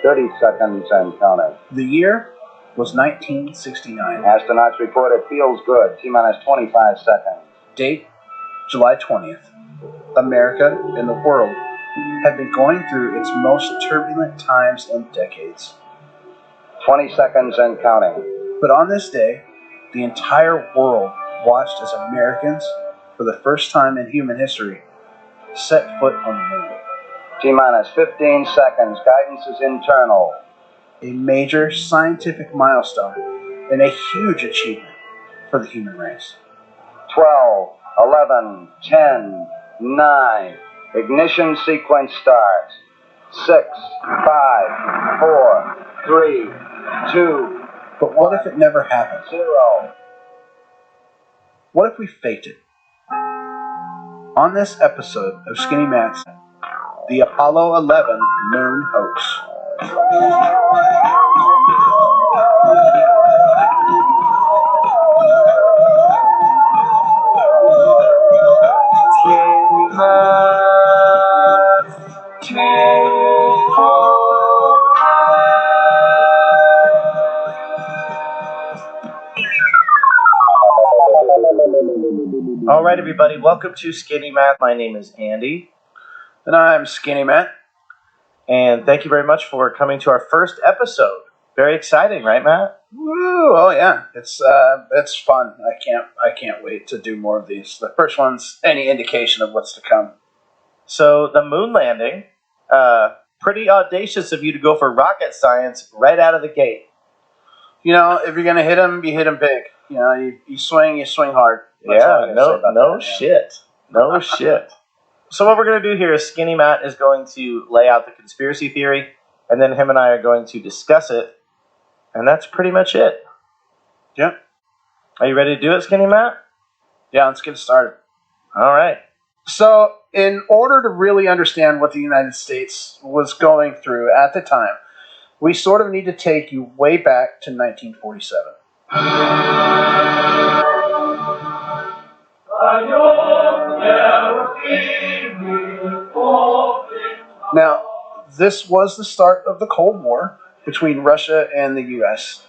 30 seconds and counting. The year was 1969. Astronauts report it feels good. T-minus 25 seconds. Date, July 20th. America and the world had been going through its most turbulent times in decades. 20 seconds and counting. But on this day, the entire world watched as Americans, for the first time in human history, set foot on the moon. T-minus 15 seconds. Guidance is internal. A major scientific milestone and a huge achievement for the human race. 12, 11, 10, 9. Ignition sequence starts. 6, 5, 4, 3, 2. But what if it never happened? 0. What if we faked it? On this episode of Skinny Matt's, the Apollo 11 moon hoax. All right, everybody, welcome to Skinny Matt. My name is Andy. And I'm Skinny Matt. And thank you very much for coming to our first episode. Very exciting, right, Matt? Woo! Oh yeah, it's fun. I can't wait to do more of these. The first one's any indication of what's to come. So the moon landing, pretty audacious of you to go for rocket science right out of the gate. You know, if you're gonna hit them, you hit them big. You know, you swing hard. That's all I Yeah, gotta say about no that, shit. No shit. So what we're going to do here is Skinny Matt is going to lay out the conspiracy theory, and then him and I are going to discuss it, and that's pretty much it. Yep. Are you ready to do it, Skinny Matt? Yeah, let's get started. All right. So, in order to really understand what the United States was going through at the time, we sort of need to take you way back to 1947. Now, this was the start of the Cold War between Russia and the U.S.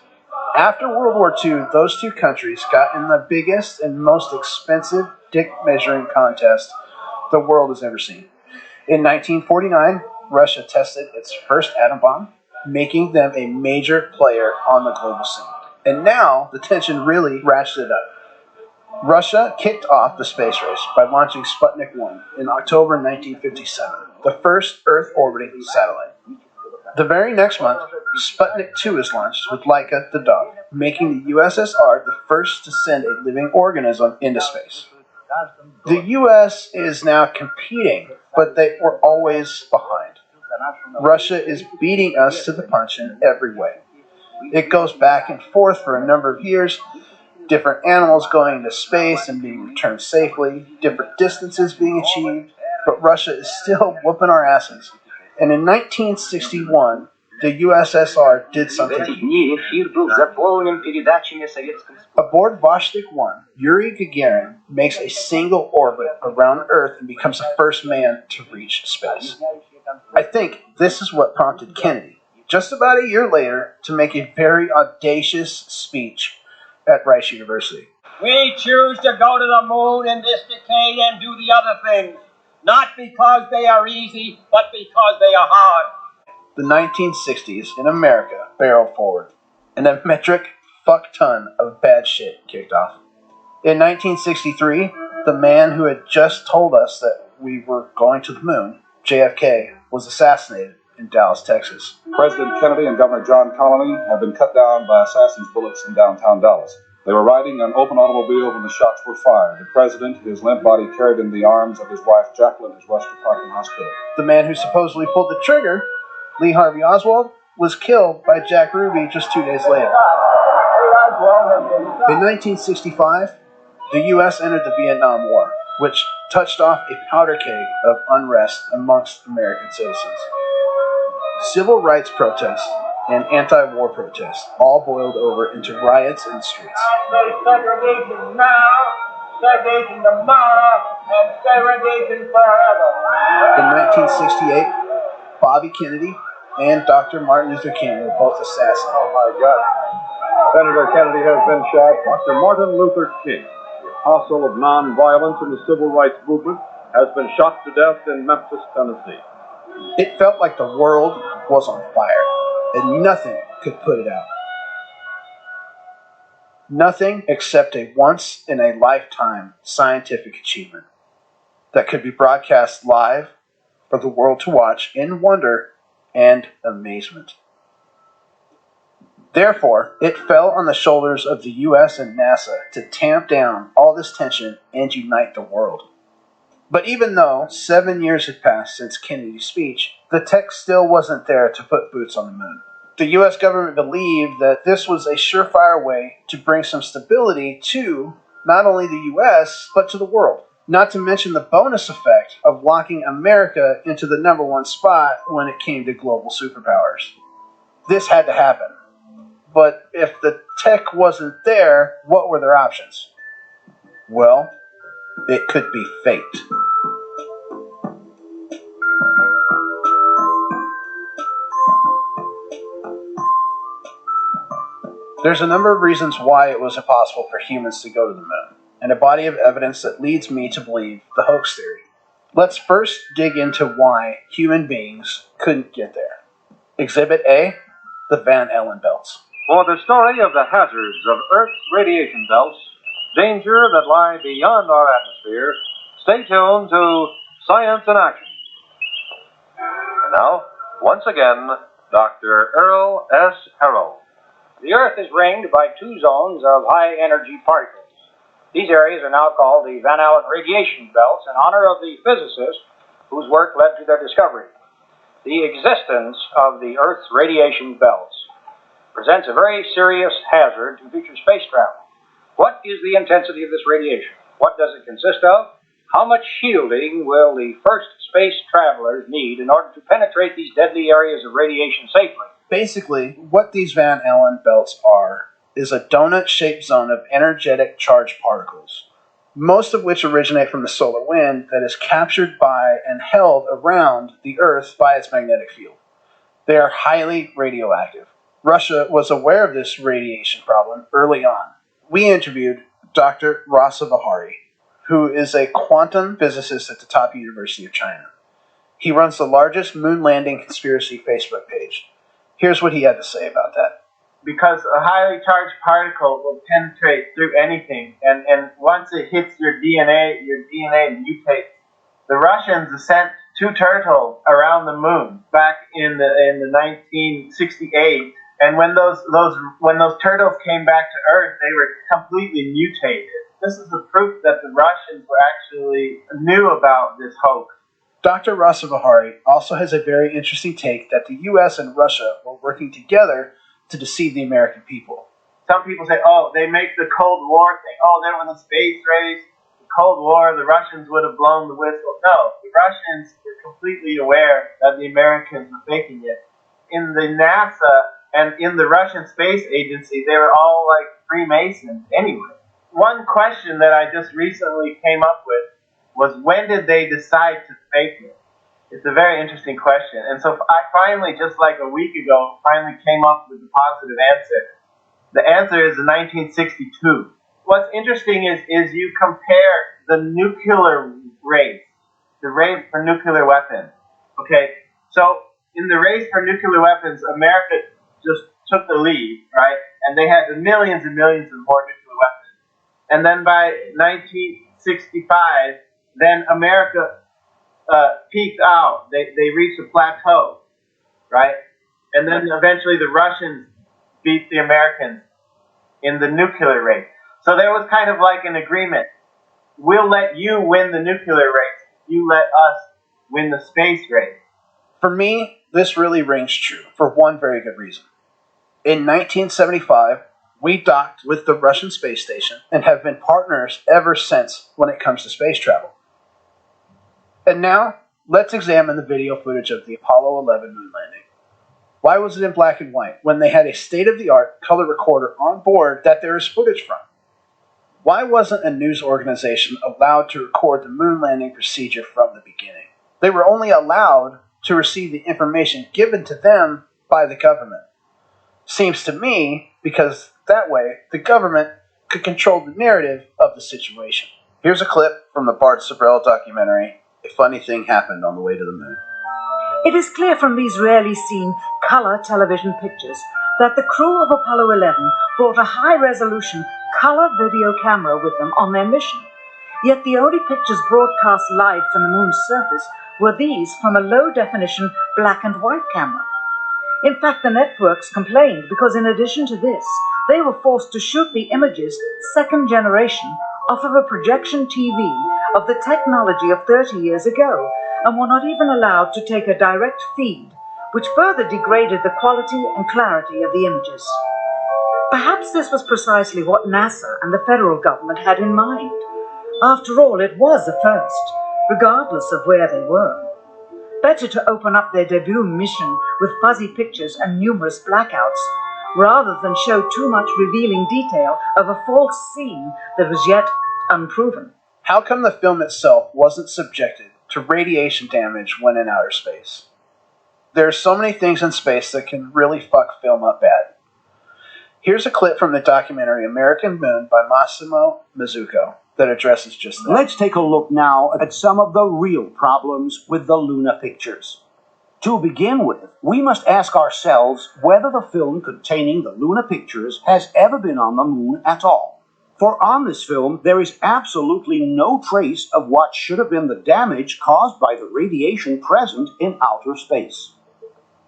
After World War II, those two countries got in the biggest and most expensive dick measuring contest the world has ever seen. In 1949, Russia tested its first atom bomb, making them a major player on the global scene. And now, the tension really ratcheted up. Russia kicked off the space race by launching Sputnik 1 in October 1957, the first Earth-orbiting satellite. The very next month, Sputnik 2 is launched with Laika the dog, making the USSR the first to send a living organism into space. The US is now competing, but they were always behind. Russia is beating us to the punch in every way. It goes back and forth for a number of years, different animals going into space and being returned safely, different distances being achieved, but Russia is still whooping our asses. And in 1961, the USSR did something huge. Aboard Vostok 1, Yuri Gagarin makes a single orbit around Earth and becomes the first man to reach space. I think this is what prompted Kennedy, just about a year later, to make a very audacious speech at Rice University. We choose to go to the moon in this decade and do the other things, not because they are easy, but because they are hard. The 1960s in America barreled forward, and a metric fuck ton of bad shit kicked off. In 1963, the man who had just told us that we were going to the moon, JFK, was assassinated in Dallas, Texas. President Kennedy and Governor John Connally have been cut down by assassins' bullets in downtown Dallas. They were riding an open automobile when the shots were fired. The president, his limp body carried in the arms of his wife Jacqueline, is rushed to Parkland Hospital. The man who supposedly pulled the trigger, Lee Harvey Oswald, was killed by Jack Ruby just 2 days later. In 1965, the U.S. entered the Vietnam War, which touched off a powder keg of unrest amongst American citizens. Civil rights protests and anti-war protests all boiled over into riots in the streets. Segregation now, segregation tomorrow, and segregation forever. In 1968, Bobby Kennedy and Dr. Martin Luther King were both assassinated. Oh my God. Senator Kennedy has been shot. Dr. Martin Luther King, the apostle of nonviolence in the civil rights movement, has been shot to death in Memphis, Tennessee. It felt like the world was on fire, and nothing could put it out. Nothing except a once-in-a-lifetime scientific achievement that could be broadcast live for the world to watch in wonder and amazement. Therefore, it fell on the shoulders of the US and NASA to tamp down all this tension and unite the world. But even though 7 years had passed since Kennedy's speech, the tech still wasn't there to put boots on the moon. The US government believed that this was a surefire way to bring some stability to not only the US, but to the world. Not to mention the bonus effect of locking America into the #1 spot when it came to global superpowers. This had to happen. But if the tech wasn't there, what were their options? Well, it could be fate. There's a number of reasons why it was impossible for humans to go to the moon, and a body of evidence that leads me to believe the hoax theory. Let's first dig into why human beings couldn't get there. Exhibit A, the Van Allen belts. For the story of the hazards of Earth's radiation belts, danger that lie beyond our atmosphere, stay tuned to Science in Action. And now, once again, Dr. Earl S. Harrow. The Earth is ringed by two zones of high-energy particles. These areas are now called the Van Allen radiation belts in honor of the physicist whose work led to their discovery. The existence of the Earth's radiation belts presents a very serious hazard to future space travel. What is the intensity of this radiation? What does it consist of? How much shielding will the first space travelers need in order to penetrate these deadly areas of radiation safely? Basically, what these Van Allen belts are is a donut-shaped zone of energetic charged particles, most of which originate from the solar wind that is captured by and held around the Earth by its magnetic field. They are highly radioactive. Russia was aware of this radiation problem early on. We interviewed Dr. Rasaviharii, who is a quantum physicist at the top university of China. He runs the largest moon landing conspiracy Facebook page. Here's what he had to say about that. Because a highly charged particle will penetrate through anything, and once it hits your DNA mutates. The Russians sent two turtles around the moon back in the 1968, and when those turtles came back to Earth, they were completely mutated. This is the proof that the Russians were actually knew about this hoax. Dr. Rasaviharii also has a very interesting take that the US and Russia were working together to deceive the American people. Some people say, oh, they make the Cold War thing. Oh, there was a space race, the Cold War, the Russians would have blown the whistle. No, the Russians were completely aware that the Americans were faking it. In the NASA and in the Russian Space Agency, they were all like Freemasons anyway. One question that I just recently came up with was, when did they decide to fake it? It's a very interesting question. And so I finally, just like a week ago, finally came up with a positive answer. The answer is 1962. What's interesting is you compare the nuclear race, the race for nuclear weapons. Okay, so in the race for nuclear weapons, America just took the lead, right? And they had millions and millions of more nuclear weapons. And then by 1965, then America peaked out. They reached a plateau, right? And then eventually the Russians beat the Americans in the nuclear race. So there was kind of like an agreement. We'll let you win the nuclear race. You let us win the space race. For me, this really rings true for one very good reason. In 1975, we docked with the Russian space station and have been partners ever since when it comes to space travel. And now, let's examine the video footage of the Apollo 11 moon landing. Why was it in black and white when they had a state-of-the-art color recorder on board that there is footage from? Why wasn't a news organization allowed to record the moon landing procedure from the beginning? They were only allowed to receive the information given to them by the government. Seems to me because that way the government could control the narrative of the situation. Here's a clip from the Bart Sibrel documentary, A Funny Thing Happened on the Way to the Moon. It is clear from these rarely seen color television pictures that the crew of Apollo 11 brought a high-resolution color video camera with them on their mission. Yet the only pictures broadcast live from the moon's surface were these from a low-definition black and white camera. In fact, the networks complained because in addition to this, they were forced to shoot the images second generation off of a projection TV of the technology of 30 years ago, and were not even allowed to take a direct feed, which further degraded the quality and clarity of the images. Perhaps this was precisely what NASA and the federal government had in mind. After all, it was a first, regardless of where they were. Better to open up their debut mission with fuzzy pictures and numerous blackouts, rather than show too much revealing detail of a false scene that was yet unproven. How come the film itself wasn't subjected to radiation damage when in outer space? There are so many things in space that can really fuck film up bad. Here's a clip from the documentary American Moon by Massimo Mazzucco that addresses just that. Let's take a look now at some of the real problems with the lunar pictures. To begin with, we must ask ourselves whether the film containing the lunar pictures has ever been on the moon at all. For on this film, there is absolutely no trace of what should have been the damage caused by the radiation present in outer space.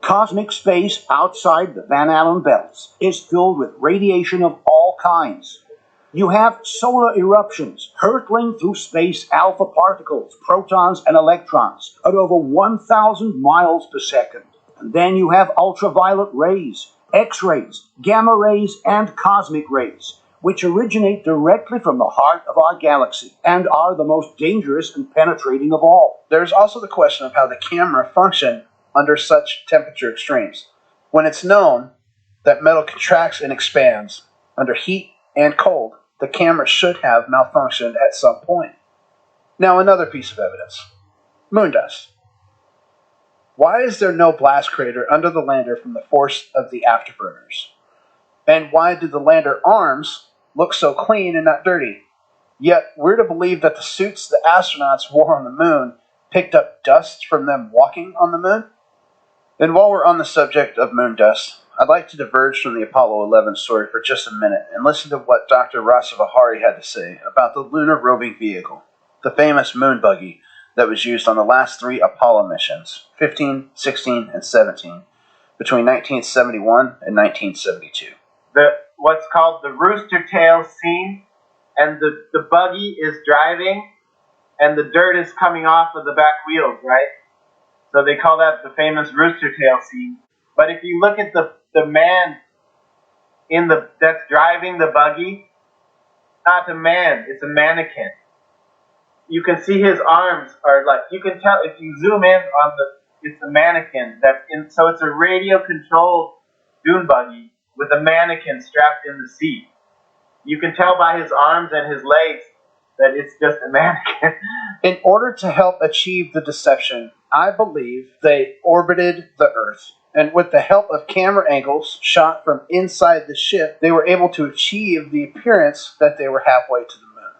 Cosmic space outside the Van Allen belts is filled with radiation of all kinds. You have solar eruptions hurtling through space alpha particles, protons, and electrons at over 1,000 miles per second. And then you have ultraviolet rays, X-rays, gamma rays, and cosmic rays, which originate directly from the heart of our galaxy and are the most dangerous and penetrating of all. There's also the question of how the camera functioned under such temperature extremes. When it's known that metal contracts and expands under heat and cold, the camera should have malfunctioned at some point. Now, another piece of evidence. Moon dust. Why is there no blast crater under the lander from the force of the afterburners? And why did the lander arms look so clean and not dirty? Yet, we're to believe that the suits the astronauts wore on the moon picked up dust from them walking on the moon? And while we're on the subject of moon dust, I'd like to diverge from the Apollo 11 story for just a minute and listen to what Dr. Rasaviharii had to say about the lunar roving vehicle, the famous moon buggy that was used on the last 3 Apollo missions, 15, 16, and 17, between 1971 and 1972. What's called the rooster tail scene, and the buggy is driving, and the dirt is coming off of the back wheels, right? So they call that the famous rooster tail scene. But if you look at the man that's driving the buggy, not a man, it's a mannequin. You can see his arms are like, you can tell if you zoom in on it's a mannequin that's in, so it's a radio controlled dune buggy with a mannequin strapped in the seat. You can tell by his arms and his legs that it's just a mannequin. In order to help achieve the deception, I believe they orbited the Earth. And with the help of camera angles shot from inside the ship, they were able to achieve the appearance that they were halfway to the moon.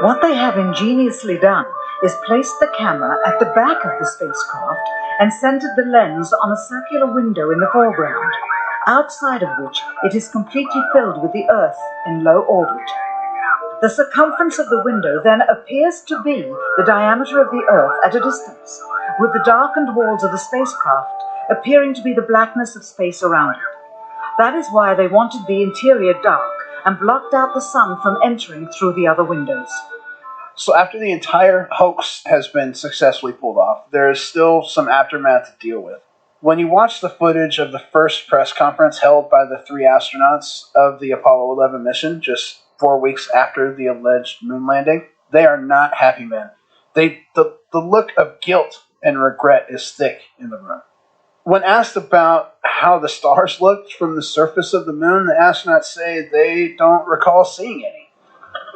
What they have ingeniously done is placed the camera at the back of the spacecraft and centered the lens on a circular window in the foreground, outside of which it is completely filled with the Earth in low orbit. The circumference of the window then appears to be the diameter of the Earth at a distance, with the darkened walls of the spacecraft appearing to be the blackness of space around it. That is why they wanted the interior dark and blocked out the sun from entering through the other windows. So after the entire hoax has been successfully pulled off, there is still some aftermath to deal with. When you watch the footage of the first press conference held by the 3 astronauts of the Apollo 11 mission just 4 weeks after the alleged moon landing, they are not happy men. The look of guilt and regret is thick in the room. When asked about how the stars looked from the surface of the moon, the astronauts say they don't recall seeing any.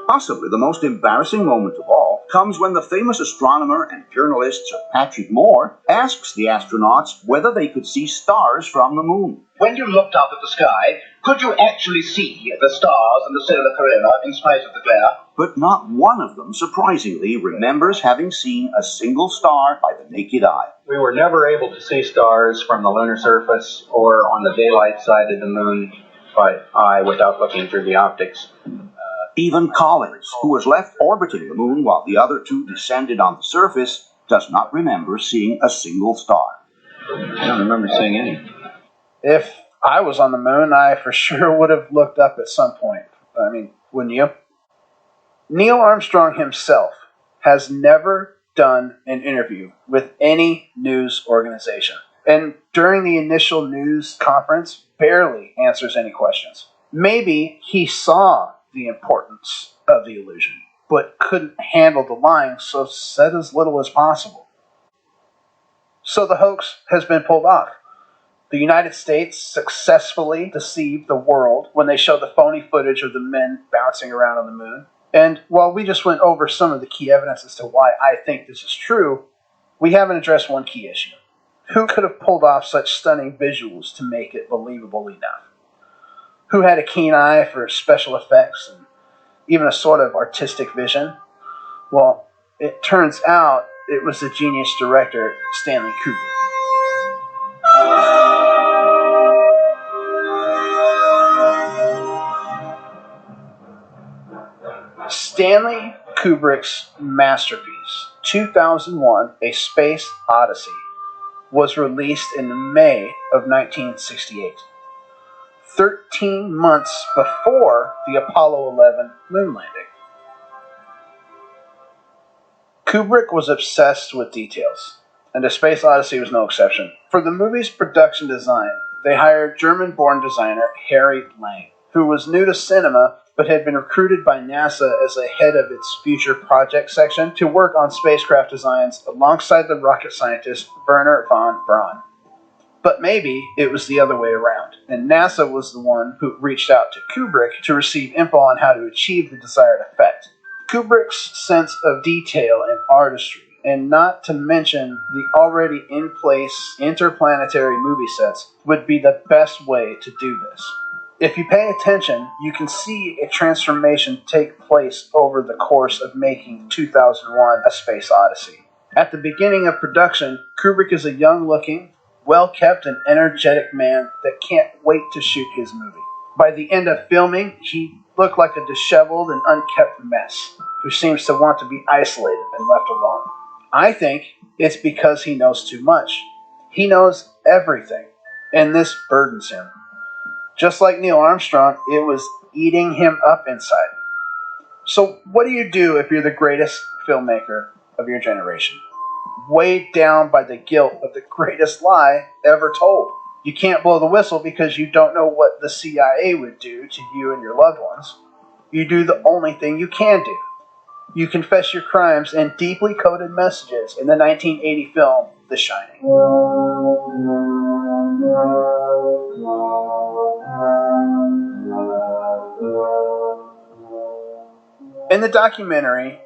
Possibly the most embarrassing moment of all comes when the famous astronomer and journalist Sir Patrick Moore asks the astronauts whether they could see stars from the moon. When you looked up at the sky, could you actually see the stars and the solar corona in spite of the glare? But not one of them, surprisingly, remembers having seen a single star by the naked eye. We were never able to see stars from the lunar surface or on the daylight side of the moon by eye without looking through the optics. Even Collins, who was left orbiting the moon while the other two descended on the surface, does not remember seeing a single star. I don't remember seeing any. If I was on the moon, I for sure would have looked up at some point. I mean, wouldn't you? Neil Armstrong himself has never done an interview with any news organization, and during the initial news conference, barely answers any questions. Maybe he saw the importance of the illusion, but couldn't handle the lying, so said as little as possible. So the hoax has been pulled off. The United States successfully deceived the world when they showed the phony footage of the men bouncing around on the moon. And while we just went over some of the key evidence as to why I think this is true, we haven't addressed one key issue. Who could have pulled off such stunning visuals to make it believable enough? Who had a keen eye for special effects and even a sort of artistic vision? Well, it turns out it was the genius director Stanley Kubrick. Stanley Kubrick's masterpiece, 2001: A Space Odyssey, was released in May of 1968. 13 months before the Apollo 11 moon landing. Kubrick was obsessed with details, and A Space Odyssey was no exception. For the movie's production design, they hired German-born designer Harry Lang, who was new to cinema but had been recruited by NASA as the head of its future project section to work on spacecraft designs alongside the rocket scientist Wernher von Braun. But maybe it was the other way around, and NASA was the one who reached out to Kubrick to receive info on how to achieve the desired effect. Kubrick's sense of detail and artistry, and not to mention the already in-place interplanetary movie sets, would be the best way to do this. If you pay attention, you can see a transformation take place over the course of making 2001: A Space Odyssey. At the beginning of production, Kubrick is a young-looking, well-kept and energetic man that can't wait to shoot his movie. By the end of filming, he looked like a disheveled and unkept mess who seems to want to be isolated and left alone. I think it's because he knows too much. He knows everything, and this burdens him. Just like Neil Armstrong, it was eating him up inside. So what do you do if you're the greatest filmmaker of your generation? Weighed down by the guilt of the greatest lie ever told. You can't blow the whistle because you don't know what the CIA would do to you and your loved ones. You do the only thing you can do. You confess your crimes in deeply coded messages in the 1980 film The Shining. In the documentary,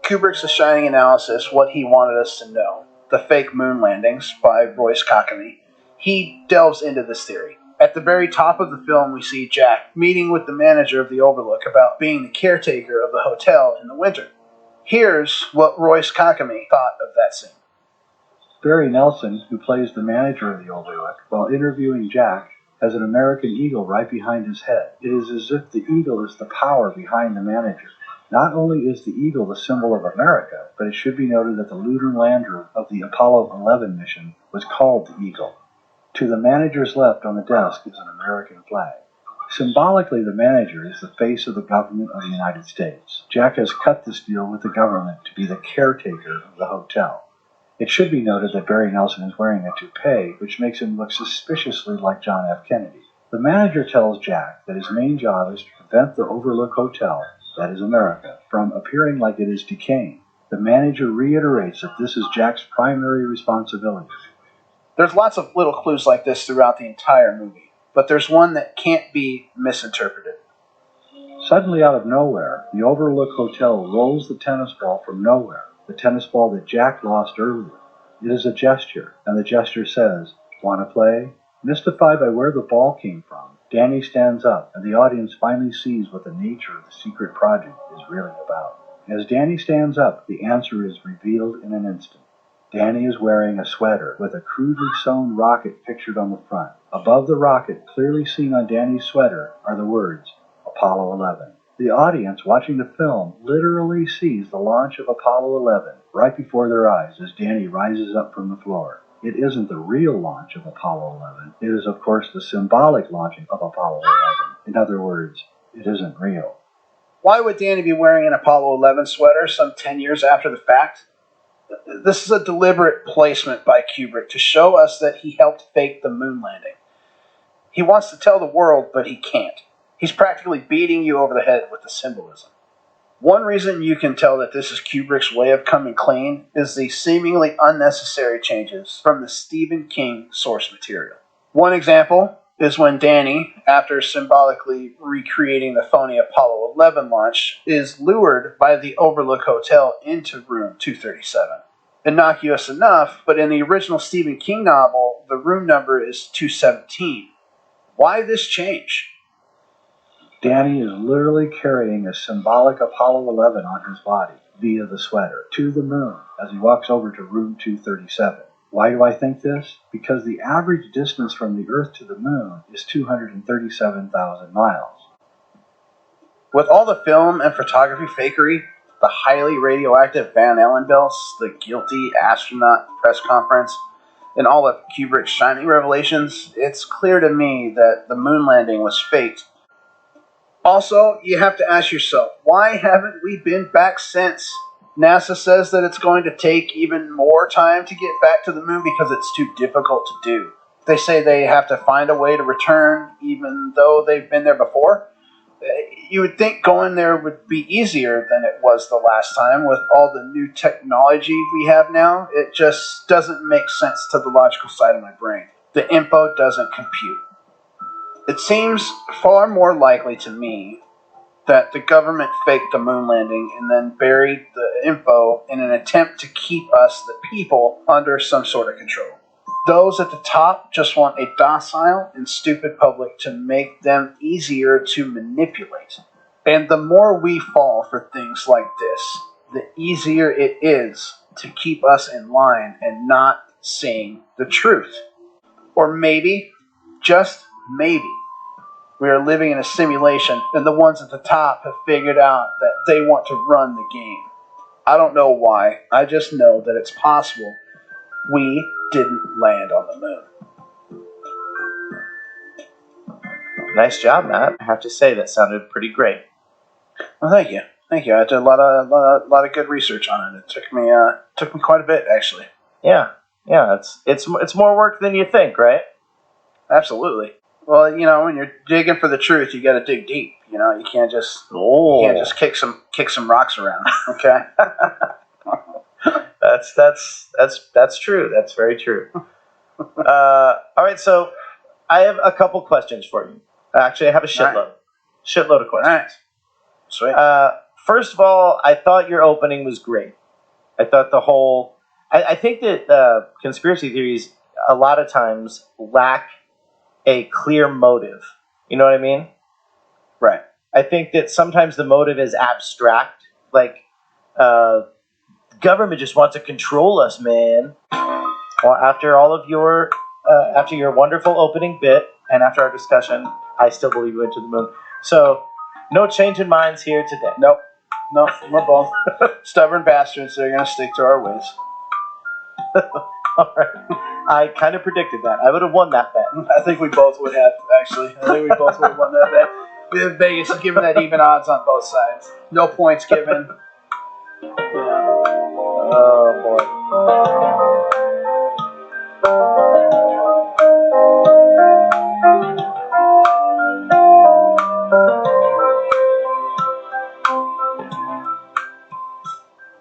Kubrick's The Shining analysis, What He Wanted Us to Know, The Fake Moon Landings by Royce Cockamy, he delves into this theory. At the very top of the film, we see Jack meeting with the manager of the Overlook about being the caretaker of the hotel in the winter. Here's what Royce Cockamy thought of that scene. Barry Nelson, who plays the manager of the Overlook, while interviewing Jack, has an American eagle right behind his head. It is as if the eagle is the power behind the manager. Not only is the eagle the symbol of America, but it should be noted that the lunar lander of the Apollo 11 mission was called the Eagle. To the manager's left on the desk is an American flag. Symbolically, the manager is the face of the government of the United States. Jack has cut this deal with the government to be the caretaker of the hotel. It should be noted that Barry Nelson is wearing a toupee, which makes him look suspiciously like John F. Kennedy. The manager tells Jack that his main job is to prevent the Overlook Hotel, that is America, from appearing like it is decaying. The manager reiterates that this is Jack's primary responsibility. There's lots of little clues like this throughout the entire movie, but there's one that can't be misinterpreted. Suddenly, out of nowhere, the Overlook Hotel rolls the tennis ball from nowhere, the tennis ball that Jack lost earlier. It is a gesture, and the gesture says, "Want to play?" Mystified by where the ball came from, Danny stands up, and the audience finally sees what the nature of the secret project is really about. As Danny stands up, the answer is revealed in an instant. Danny is wearing a sweater with a crudely sewn rocket pictured on the front. Above the rocket, clearly seen on Danny's sweater, are the words, Apollo 11. The audience watching the film literally sees the launch of Apollo 11 right before their eyes as Danny rises up from the floor. It isn't the real launch of Apollo 11. It is, of course, the symbolic launching of Apollo 11. In other words, it isn't real. Why would Danny be wearing an Apollo 11 sweater some 10 years after the fact? This is a deliberate placement by Kubrick to show us that he helped fake the moon landing. He wants to tell the world, but he can't. He's practically beating you over the head with the symbolism. One reason you can tell that this is Kubrick's way of coming clean is the seemingly unnecessary changes from the Stephen King source material. One example is when Danny, after symbolically recreating the phony Apollo 11 launch, is lured by the Overlook Hotel into room 237. Innocuous enough, but in the original Stephen King novel, the room number is 217. Why this change? Danny is literally carrying a symbolic Apollo 11 on his body via the sweater to the moon as he walks over to room 237. Why do I think this? Because the average distance from the Earth to the moon is 237,000 miles. With all the film and photography fakery, the highly radioactive Van Allen belts, the guilty astronaut press conference, and all of Kubrick's shining revelations, it's clear to me that the moon landing was faked. Also, you have to ask yourself, why haven't we been back since? NASA says that it's going to take even more time to get back to the moon because it's too difficult to do. They say they have to find a way to return even though they've been there before. You would think going there would be easier than it was the last time with all the new technology we have now. It just doesn't make sense to the logical side of my brain. The info doesn't compute. It seems far more likely to me that the government faked the moon landing and then buried the info in an attempt to keep us, the people, under some sort of control. Those at the top just want a docile and stupid public to make them easier to manipulate. And the more we fall for things like this, the easier it is to keep us in line and not seeing the truth. Or maybe, just maybe, we are living in a simulation and the ones at the top have figured out that they want to run the game. I don't know why, I just know that it's possible we didn't land on the moon. Nice job, Matt. I have to say that sounded pretty great. Well, thank you. Thank you. I did a lot of good research on it. It took me quite a bit, actually. Yeah. It's more work than you think, right? Absolutely. Well, when you're digging for the truth, you got to dig deep. You can't just kick some rocks around. Okay. That's true. That's very true. All right, so I have a couple questions for you. Actually, I have a shitload of questions. All right. Sweet. First of all, I thought your opening was great. I thought I think that conspiracy theories a lot of times lack a clear motive. You know what I mean? Right. I think that sometimes the motive is abstract. Like, government just wants to control us, man. Well, after your wonderful opening bit, and after our discussion, I still believe we went to the moon. So, no change in minds here today. Nope. No, we're both stubborn bastards. They're going to stick to our ways. All right. I kind of predicted that. I would have won that bet. I think we both would have, actually. I think we both would have won that bet. Vegas is giving that even odds on both sides. No points given. Yeah. Oh, boy.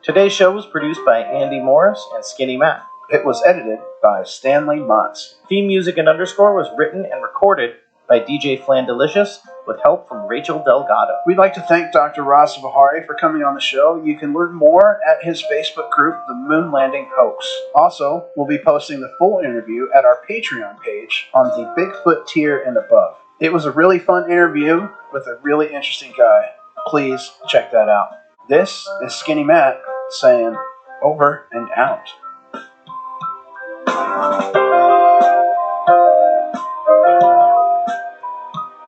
Today's show was produced by Andy Morris and Skinny Matt. It was edited by Stanley Motz. Theme music and underscore was written and recorded by DJ Flandelicious with help from Rachel Delgado. We'd like to thank Dr. Rasaviharii for coming on the show. You can learn more at his Facebook group, The Moon Landing Hoax. Also, we'll be posting the full interview at our Patreon page on the Bigfoot tier and above. It was a really fun interview with a really interesting guy. Please check that out. This is Skinny Matt saying over and out.